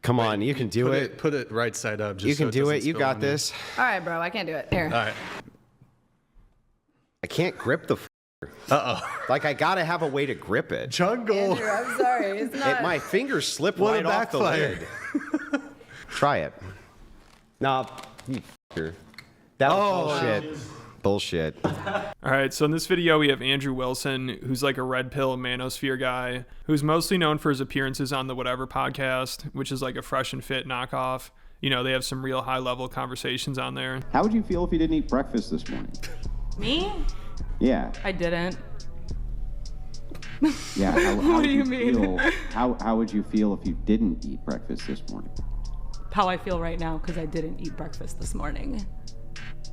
Come on, you can do it. Put it right side up. Just You can so do doesn't it. You spill got on this. All right, bro. I can't do it. Here. All right. I can't grip the. Like I gotta have a way to grip it. Jungle. Andrew, I'm sorry. It's not. My fingers slip What a right off the backfire. lid. Try it. No, you f***er. That was bullshit. Bullshit. All right, so in this video, we have Andrew Wilson, who's like a red pill manosphere guy, who's mostly known for his appearances on the Whatever podcast, which is like a fresh and fit knockoff. You know, they have some real high-level conversations on there. How would you feel if you didn't eat breakfast this morning? Me? Yeah. I didn't. Yeah. How What would do you mean? How would you feel if you didn't eat breakfast this morning? How I feel right now because I didn't eat breakfast this morning.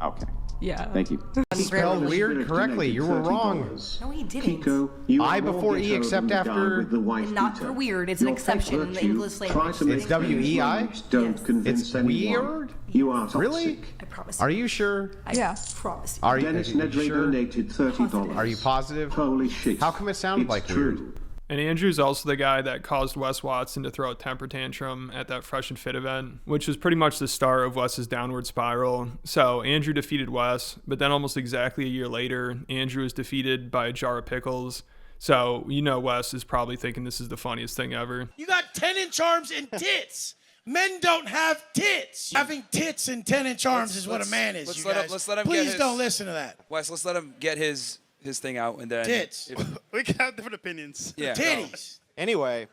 Okay. Yeah. Thank you. Spelled weird correctly. You were wrong. No, he didn't. Pico, you I are more before E ghetto except than the guy after- with the white And not beater. for weird. It's an Your fake exception in the virtue, English try language. to make It's W-E-I? things Don't Yes. convince It's anyone. weird? You are toxic. Really? I promise you. Are you sure? I promise you. Are you, Dennis are you Nedley sure? donated $30. Are you positive? Holy shit. How come it sounded It's like true. weird? And Andrew's also the guy that caused Wes Watson to throw a temper tantrum at that Fresh and Fit event, which was pretty much the start of Wes's downward spiral. So Andrew defeated Wes, but then almost exactly a year later, Andrew was defeated by a jar of pickles. So, you know, Wes is probably thinking this is the funniest thing ever. You got 10-inch arms and tits. Men don't have tits. Having tits and 10-inch arms is what a man is, you guys. Let's let him Please get his, don't listen to that. Wes, let's let him get his thing out and then... Tits. We can have different opinions. Yeah. Titties. Anyway,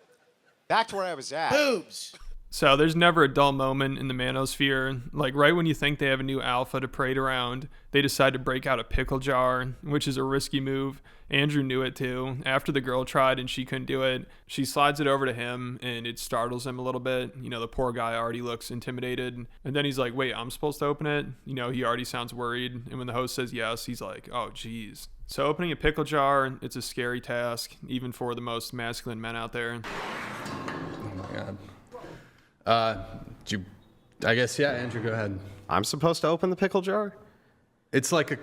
back to where I was at. Boobs. So there's never a dull moment in the manosphere. Like right when you think they have a new alpha to parade around, they decide to break out a pickle jar, which is a risky move. Andrew knew it too. After the girl tried and she couldn't do it, she slides it over to him and it startles him a little bit. You know, the poor guy already looks intimidated. And then he's like, wait, I'm supposed to open it? You know, he already sounds worried. And when the host says yes, he's like, oh, geez. So opening a pickle jar, it's a scary task, even for the most masculine men out there. Oh my God. I guess, yeah, Andrew, go ahead. I'm supposed to open the pickle jar? It's like a,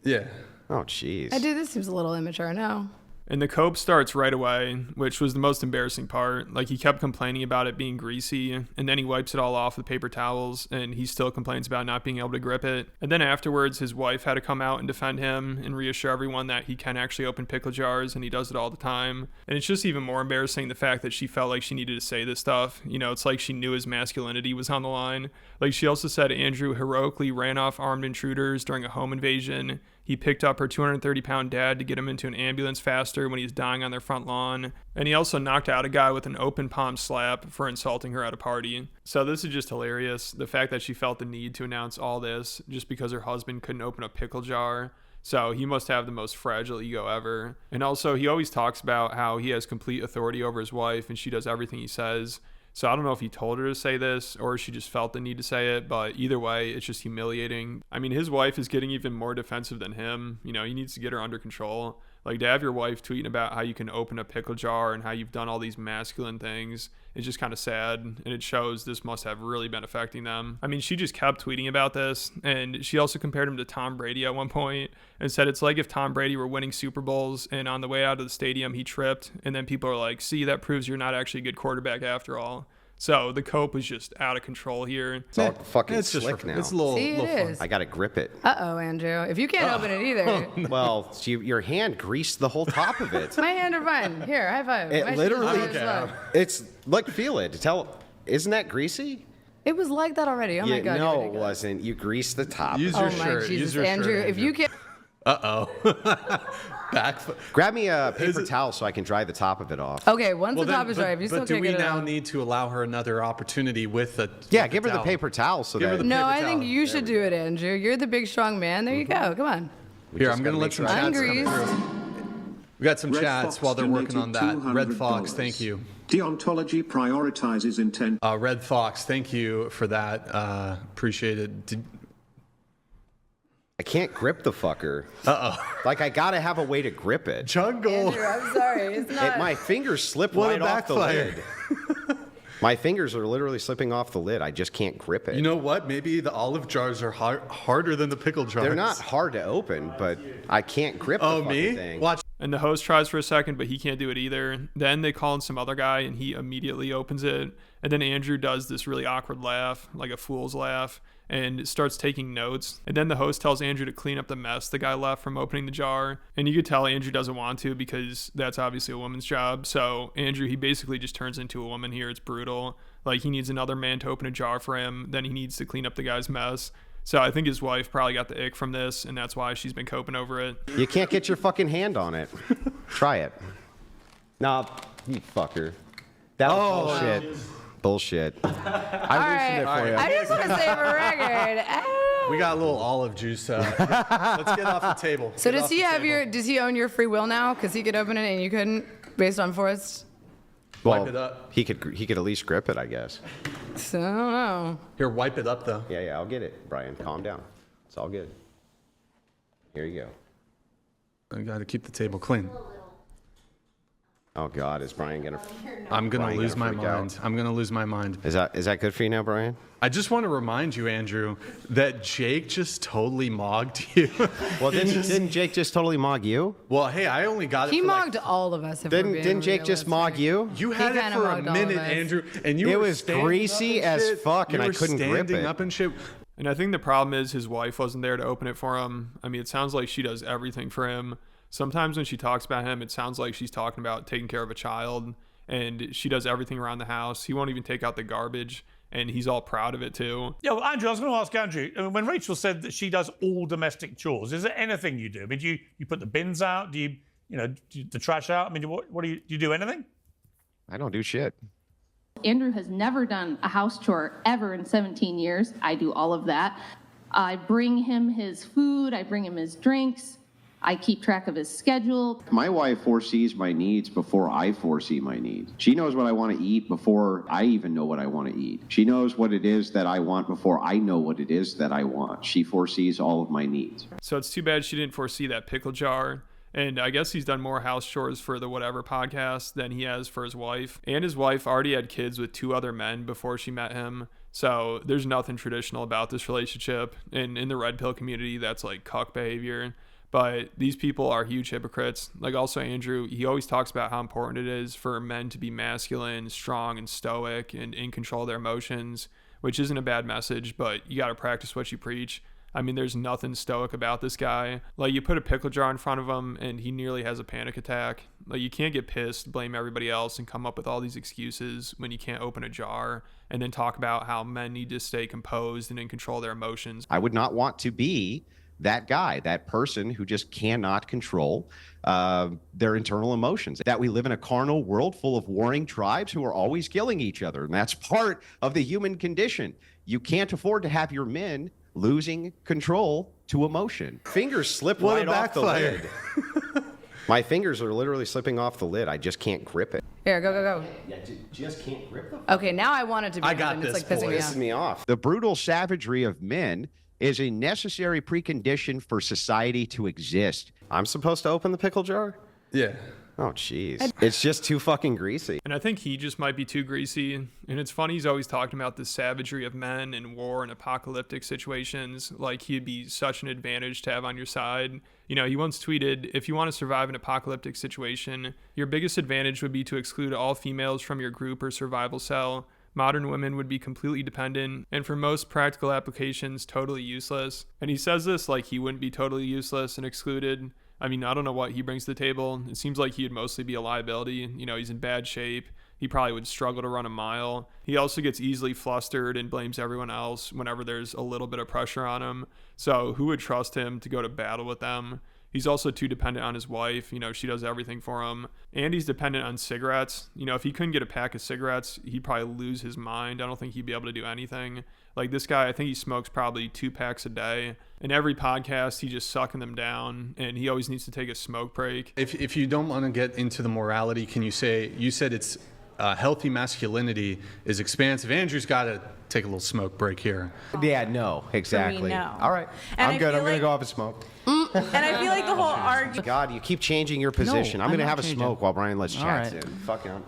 yeah. Oh, jeez. I do. This seems a little immature. No. And the cope starts right away, which was the most embarrassing part. Like, he kept complaining about it being greasy, and then he wipes it all off with paper towels, and he still complains about not being able to grip it. And then afterwards, his wife had to come out and defend him and reassure everyone that he can actually open pickle jars, and he does it all the time. And it's just even more embarrassing the fact that she felt like she needed to say this stuff. You know, it's like she knew his masculinity was on the line. Like, she also said Andrew heroically ran off armed intruders during a home invasion. He picked up her 230-pound dad to get him into an ambulance faster when he was dying on their front lawn. And he also knocked out a guy with an open palm slap for insulting her at a party. So this is just hilarious. The fact that she felt the need to announce all this just because her husband couldn't open a pickle jar. So he must have the most fragile ego ever. And also, he always talks about how he has complete authority over his wife and she does everything he says. So I don't know if he told her to say this or she just felt the need to say it, but either way, it's just humiliating. I mean, his wife is getting even more defensive than him. You know, he needs to get her under control. Like, to have your wife tweeting about how you can open a pickle jar and how you've done all these masculine things is just kind of sad, and it shows this must have really been affecting them. I mean, she just kept tweeting about this, and she also compared him to Tom Brady at one point and said it's like if Tom Brady were winning Super Bowls and on the way out of the stadium he tripped, and then people are like, see, that proves you're not actually a good quarterback after all. So the cope is just out of control here. It's all fucking It's just slick now. It's a little, See, it little fun. is. I gotta grip it. Uh-oh, Andrew. If you can't open it either. Well, your hand greased the whole top of it. My hand are fine. Here, high five. It My shoes literally- are slow. It's look, feel it. Isn't that greasy? It was like that already. Oh my God. No, you're it ridiculous. wasn't. You greased the top. Use Oh your my shirt. Jesus, Use your Andrew. shirt, If you can't. Uh-oh. Back. Grab me a paper towel so I can dry the top of it off. Okay, once the top is dry, if you still But do can't we get it now out. need to allow her another opportunity with the Yeah, with give her the towel? paper towel so Give her that. the No, paper I think towel. you should do it, Andrew. You're the big, strong man. There you go. Come on. Here, just I'm going to gotta let make some sure I chats Ungreased. come through. We got some Red chats Fox while they're working on donated that. Red $200. Fox, thank you. Deontology prioritizes intent. Red Fox, thank you for that. Appreciate it. I can't grip the fucker. Uh-oh. Like, I gotta have a way to grip it. Jungle. Andrew, I'm sorry. It's not. My fingers slip What a right off the backfire. lid. My fingers are literally slipping off the lid. I just can't grip it. You know what? Maybe the olive jars are harder than the pickle jars. They're not hard to open, but I can't grip the fucking thing. Watch. And the host tries for a second, but he can't do it either. Then they call in some other guy, and he immediately opens it. And then Andrew does this really awkward laugh, like a fool's laugh, and starts taking notes. And then the host tells Andrew to clean up the mess the guy left from opening the jar. And you could tell Andrew doesn't want to because that's obviously a woman's job. So Andrew, he basically just turns into a woman here. It's brutal. Like, he needs another man to open a jar for him. Then he needs to clean up the guy's mess. So I think his wife probably got the ick from this, and that's why she's been coping over it. You can't get your fucking hand on it. Try it. Nah, you fucker. That was bullshit. Bullshit. I loosened it for you. I just want to say for record. We got a litlittle olive juice. Let's get off the table. So does he own your free will now? Because he could open it and you couldn't, based on Forrest? Well, wipe it up. He could at least grip it, I guess. So I don't know. Here, wipe it up though. Yeah, I'll get it, Brian. Calm down. It's all good. Here you go. I got to keep the table clean. Oh God, is Brian gonna? I'm gonna Brian lose my freak mind. out? I'm gonna lose my mind. Is that good for you now, Brian? I just want to remind you, Andrew, that Jake just totally mogged you. Well, didn't Jake just totally mog you? Well, hey, I only got it. He for mogged all of us. If we're being Didn't Jake just mog you? You had He it kinda for a mogged all of minute, us. Andrew, and you It were was standing greasy up and as shit. fuck, and You I were couldn't grip standing it. up and shit. And I think the problem is his wife wasn't there to open it for him. I mean, it sounds like she does everything for him. Sometimes when she talks about him, it sounds like she's talking about taking care of a child, and she does everything around the house. He won't even take out the garbage, and he's all proud of it too. Yeah, well, Andrew, I was going to ask Andrew, when Rachel said that she does all domestic chores, is there anything you do? I mean, do you put the bins out? Do you the trash out? I mean, what do you do anything? I don't do shit. Andrew has never done a house chore ever in 17 years. I do all of that. I bring him his food. I bring him his drinks. I keep track of his schedule. My wife foresees my needs before I foresee my needs. She knows what I want to eat before I even know what I want to eat. She knows what it is that I want before I know what it is that I want. She foresees all of my needs. So it's too bad she didn't foresee that pickle jar. And I guess he's done more house chores for the Whatever podcast than he has for his wife. And his wife already had kids with 2 other men before she met him. So there's nothing traditional about this relationship. And in the red pill community, that's like cuck behavior. But these people are huge hypocrites. Like, also Andrew, he always talks about how important it is for men to be masculine, strong, and stoic, and in control of their emotions, which isn't a bad message, but you got to practice what you preach. I mean, there's nothing stoic about this guy. Like, you put a pickle jar in front of him, and he nearly has a panic attack. Like, you can't get pissed, blame everybody else, and come up with all these excuses when you can't open a jar, and then talk about how men need to stay composed and in control of their emotions. I would not want to be that guy, that person who just cannot control their internal emotions. That we live in a carnal world full of warring tribes who are always killing each other. And that's part of the human condition. You can't afford to have your men losing control to emotion. Fingers slip right off the lid. My fingers are literally slipping off the lid. I just can't grip it. Here, go. Yeah, just can't grip them. Okay, now I want it to be. I got open. this, It's like pissing me Pissing off. me off. The brutal savagery of men is a necessary precondition for society to exist. I'm supposed to open the pickle jar? Yeah. Oh, jeez. It's just too fucking greasy. And I think he just might be too greasy. And it's funny, he's always talking about the savagery of men in war and apocalyptic situations. Like, he'd be such an advantage to have on your side. You know, he once tweeted, if you want to survive an apocalyptic situation, your biggest advantage would be to exclude all females from your group or survival cell. Modern women would be completely dependent, and for most practical applications, totally useless. And he says this like he wouldn't be totally useless and excluded. I mean, I don't know what he brings to the table. It seems like he'd mostly be a liability. You know, he's in bad shape. He probably would struggle to run a mile. He also gets easily flustered and blames everyone else whenever there's a little bit of pressure on him. So who would trust him to go to battle with them? He's also too dependent on his wife. You know, she does everything for him. And he's dependent on cigarettes. You know, if he couldn't get a pack of cigarettes, he'd probably lose his mind. I don't think he'd be able to do anything. Like, this guy, I think he smokes probably 2 packs a day. In every podcast, he's just sucking them down, and he always needs to take a smoke break. If you don't want to get into the morality, can you say, you said it's healthy masculinity is expansive. Andrew's got to take a little smoke break here. Yeah, no, exactly. no. All right. And I'm I good. feel I'm going to like- go off and smoke. And I feel like the whole argument. God, you keep changing your position. I'm I'm going to not have changing. a smoke while Brian lets All chat right. in. Fucking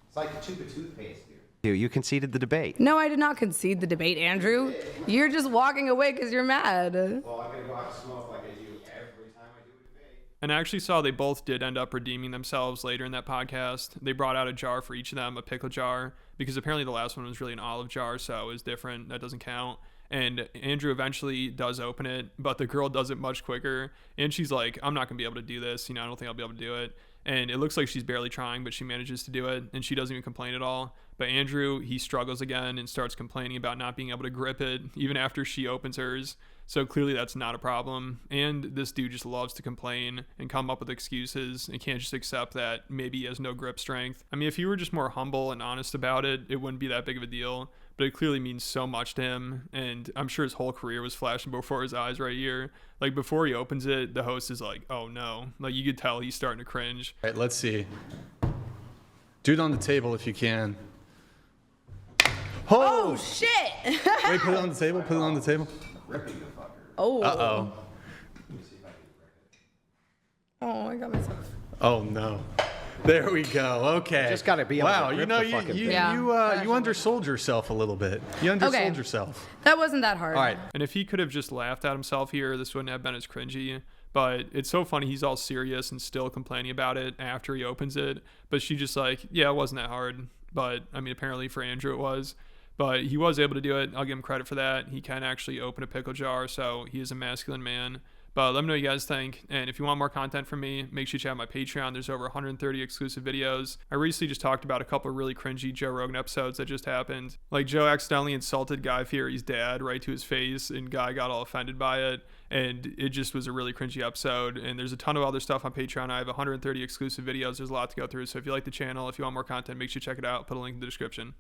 it's like a tube of toothpaste, dude. You conceded the debate. No, I did not concede the debate, Andrew. You're just walking away because you're mad. Well, I'm going to go have a smoke like I do every time I do a debate. And I actually saw they both did end up redeeming themselves later in that podcast. They brought out a jar for each of them, a pickle jar, because apparently the last one was really an olive jar, so it was different. That doesn't count. And Andrew eventually does open it, but the girl does it much quicker. And she's like, I'm not going to be able to do this. I don't think I'll be able to do it. And it looks like she's barely trying, but she manages to do it, and she doesn't even complain at all. But Andrew, he struggles again and starts complaining about not being able to grip it, even after she opens hers. So clearly that's not a problem. And this dude just loves to complain and come up with excuses and can't just accept that maybe he has no grip strength. I mean, if he were just more humble and honest about it, it wouldn't be that big of a deal. But it clearly means so much to him, and I'm sure his whole career was flashing before his eyes right here. Like, before he opens it, the host is like, oh no. Like, you could tell he's starting to cringe. All right, let's see. Dude on the table if you can. Oh, shit! Wait, put it on the table, put it on the table. Oh. Uh-oh. Oh, I got myself. Oh, no. There we go. Okay. Just gotta be able wow. to grip You the fucking thing. you undersold yourself a little bit. You undersold Okay. yourself. That wasn't that hard. All right. And if he could have just laughed at himself here, this wouldn't have been as cringy. But it's so funny, he's all serious and still complaining about it after he opens it. But she just like, yeah, it wasn't that hard. But, I mean, apparently for Andrew it was. But he was able to do it. I'll give him credit for that. He can actually open a pickle jar, so he is a masculine man. But let me know what you guys think. And if you want more content from me, make sure you check out my Patreon. There's over 130 exclusive videos. I recently just talked about a couple of really cringy Joe Rogan episodes that just happened. Like, Joe accidentally insulted Guy Fieri's dad right to his face, and Guy got all offended by it. And it just was a really cringy episode. And there's a ton of other stuff on Patreon. I have 130 exclusive videos. There's a lot to go through. So if you like the channel, if you want more content, make sure you check it out. Put a link in the description.